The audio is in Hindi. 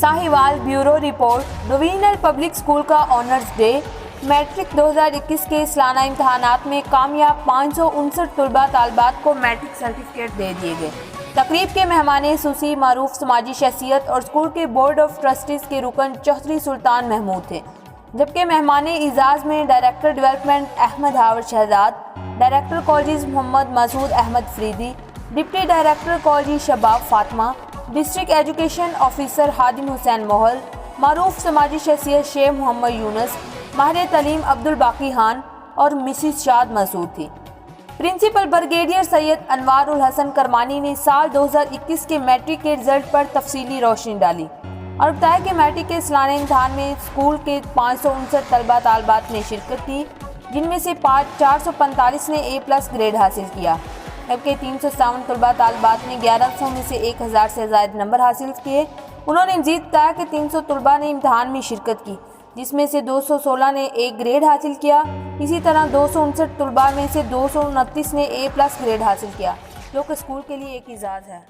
Sahiwal bureau report. Divisional public school का ऑनर्स डे। मैट्रिक 2021 के सालाना इम्तहानात में कामयाब 559 तलबा तालबात को मैट्रिक सर्टिफिकेट दे दिए गए। तकरीब के मेहमान खुसूसी मारूफ समाजी शख्सियत और स्कूल के बोर्ड ऑफ ट्रस्टीज के रुकन चौधरी सुल्तान महमूद थे, जबकि मेहमान इजाज़ में director development Ahmad Hawar Shahzad, director college Mohammad Masood Ahmad Faridi, deputy director college Shabab Fatima, district education officer Hadim Hussain Mohal, मारूफ समाजी शख्सियत शेख मोहम्मद यूनुस, माहिर तलीम अब्दुल बाकी खान और मिसिस शाद मसूद थी। प्रिंसिपल ब्रिगेडियर सैयद अनवार उल हसन करमानी ने साल 2021 के मैट्रिक के रिजल्ट पर तफसीली रोशनी डाली और बताया कि मैट्रिक के सालाना इम्तहान में स्कूल के 559 तलबा तालबात ने शिरकत की, जिनमें से 445 ने A+ ग्रेड हासिल किया, जबकि 357 तलबा तालबात ने 1100 में से 1000 से ज़ायद नंबर हासिल किए। उन्होंने मज़ीद बताया कि 300 तलबा ने इम्तहान में शिरकत की, जिसमें से 216 ने A ग्रेड हासिल किया। इसी तरह 259 तलबा में से 229 ने A+ ग्रेड हासिल किया, जो कि स्कूल के लिए एक इजाज़ है।